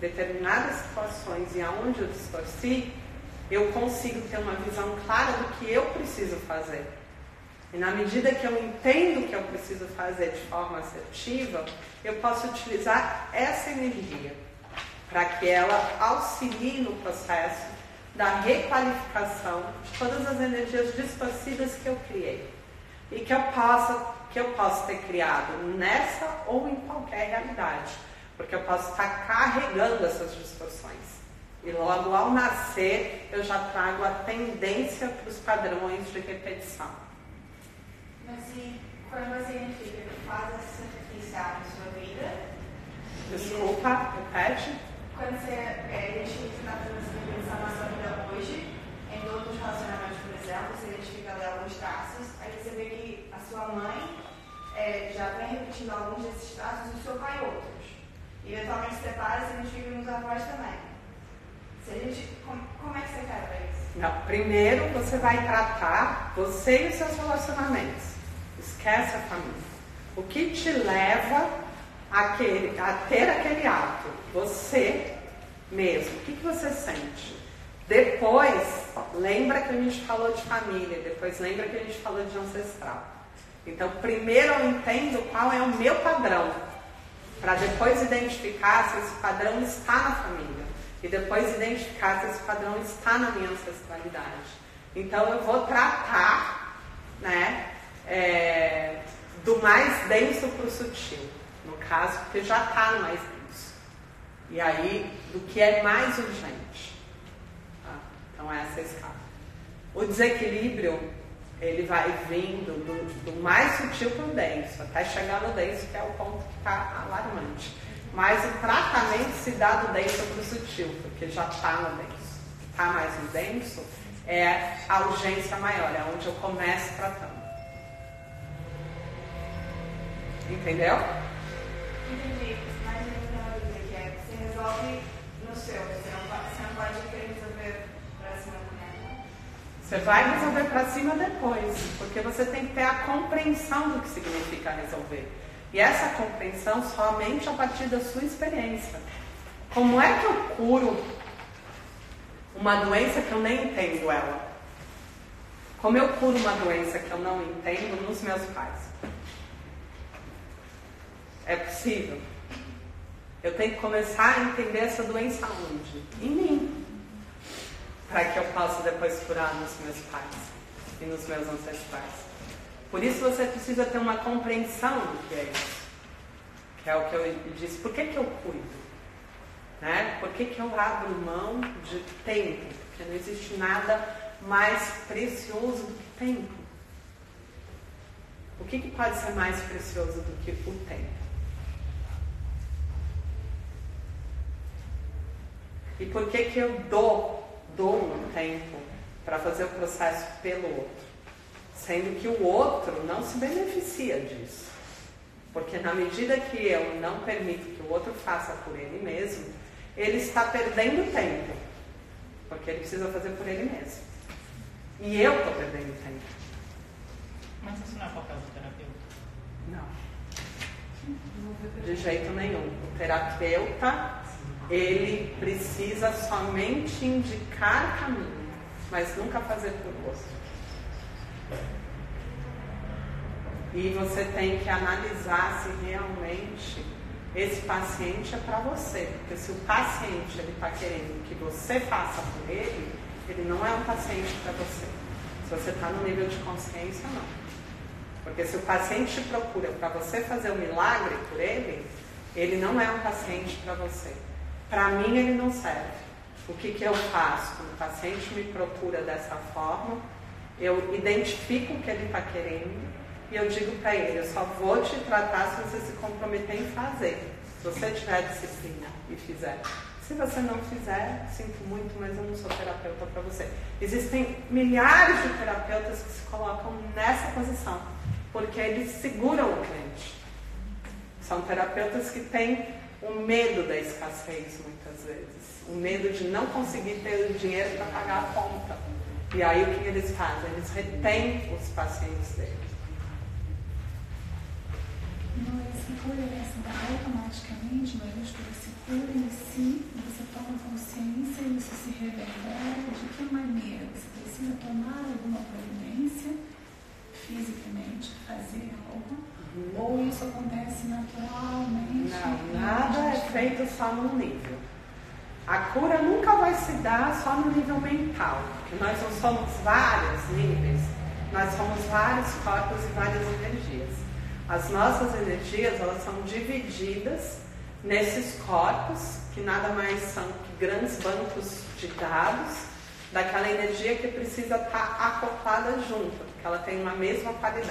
determinadas situações e aonde eu distorci, eu consigo ter uma visão clara do que eu preciso fazer. E na medida que eu entendo o que eu preciso fazer de forma assertiva, eu posso utilizar essa energia para que ela auxilie no processo da requalificação de todas as energias distorcidas que eu criei. E que eu posso ter criado nessa ou em qualquer realidade. Porque eu posso estar carregando essas distorções. E logo ao nascer, eu já trago a tendência para os padrões de repetição. Mas e quando você identifica que faz esse sacrifício na sua vida? Desculpa, repete. Quando você identifica que está fazendo essa repetição na sua vida hoje, em todos os relacionamentos, por exemplo, você identifica ali alguns traços, aí você vê que a sua mãe já vem repetindo alguns desses traços do seu pai e outros. E eventualmente separa, se identifica nos avós também. Se a gente, como é que você quer para isso? Não, primeiro você vai tratar você e os seus relacionamentos. Esquece a família. O que te leva a ter aquele ato? Você mesmo. O que você sente? Depois, lembra que a gente falou de família. Depois, lembra que a gente falou de ancestral. Então, primeiro eu entendo qual é o meu padrão. Para depois identificar se esse padrão está na família. E depois identificar se esse padrão está na minha ancestralidade. Então eu vou tratar, né, do mais denso para o sutil. No caso, porque já está no mais denso. E aí, do que é mais urgente. Tá? Então essa é a escala. O desequilíbrio, ele vai vindo do mais sutil para o denso, até chegar no denso, que é o ponto que está alarmante. Mas o tratamento se dá do denso para o sutil, porque já está no denso. Está mais no denso, é a urgência maior, é onde eu começo tratando. Entendeu? Entendi. Mas eu não dizer que é, você resolve no seu, você não pode querer resolver para cima também. Você vai resolver para cima depois, porque você tem que ter a compreensão do que significa resolver. E essa compreensão somente a partir da sua experiência. Como é que eu curo uma doença que eu nem entendo ela? Como eu curo uma doença que eu não entendo nos meus pais? É possível? Eu tenho que começar a entender essa doença onde? Em mim. Para que eu possa depois curar nos meus pais e nos meus ancestrais. Por isso você precisa ter uma compreensão do que é isso. Que é o que eu disse. Por que eu cuido? Né? Por que eu abro mão de tempo? Porque não existe nada mais precioso do que tempo. O que pode ser mais precioso do que o tempo? E por que eu dou um tempo para fazer o processo pelo outro? Sendo que o outro não se beneficia disso. Porque na medida que eu não permito que o outro faça por ele mesmo, ele está perdendo tempo. Porque ele precisa fazer por ele mesmo. E eu estou perdendo tempo. Mas isso não é papel do terapeuta? Não. De jeito nenhum. O terapeuta, ele precisa somente indicar caminho, mas nunca fazer por outro. E você tem que analisar se realmente esse paciente é para você. Porque se o paciente está querendo que você faça por ele, ele não é um paciente para você. Se você está no nível de consciência, não. Porque se o paciente te procura para você fazer um milagre por ele, ele não é um paciente para você. Para mim, ele não serve. O que eu faço? Quando o paciente me procura dessa forma, eu identifico o que ele está querendo e eu digo para ele, eu só vou te tratar se você se comprometer em fazer. Se você tiver disciplina e fizer. Se você não fizer, sinto muito, mas eu não sou terapeuta para você. Existem milhares de terapeutas que se colocam nessa posição, porque eles seguram o cliente. São terapeutas que têm o medo da escassez, muitas vezes. O medo de não conseguir ter o dinheiro para pagar a conta. E aí o que eles fazem? Eles retêm os pacientes deles. Essa cura se dá automaticamente, uma vez que você cura em si, você toma consciência e isso se revela. De que maneira? Você precisa tomar alguma providência fisicamente, fazer algo? Ou isso acontece naturalmente? Não, nada é feito só num nível. A cura nunca vai se dar só no nível mental, porque nós não somos vários níveis, nós somos vários corpos e várias energias. As nossas energias, elas são divididas nesses corpos, que nada mais são que grandes bancos de dados, daquela energia que precisa estar acoplada junto, porque ela tem uma mesma qualidade.